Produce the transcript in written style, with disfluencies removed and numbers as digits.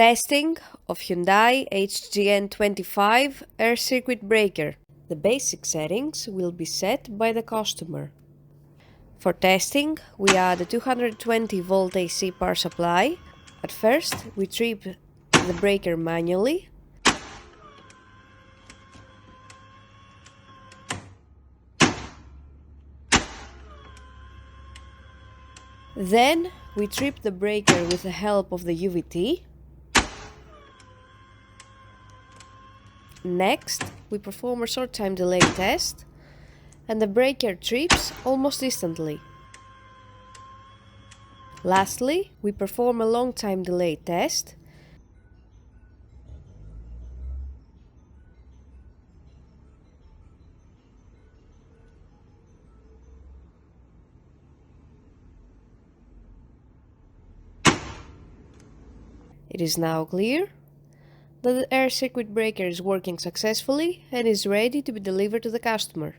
Testing of Hyundai HGN25 air circuit breaker. The basic settings will be set by the customer. For testing, we add a 220 volt AC power supply. At first, we trip the breaker manually. Then, we trip the breaker with the help of the UVT. Next, we perform a short time delay test, and the breaker trips almost instantly. Lastly, we perform a long time delay test. It is now clear that the air circuit breaker is working successfully and is ready to be delivered to the customer.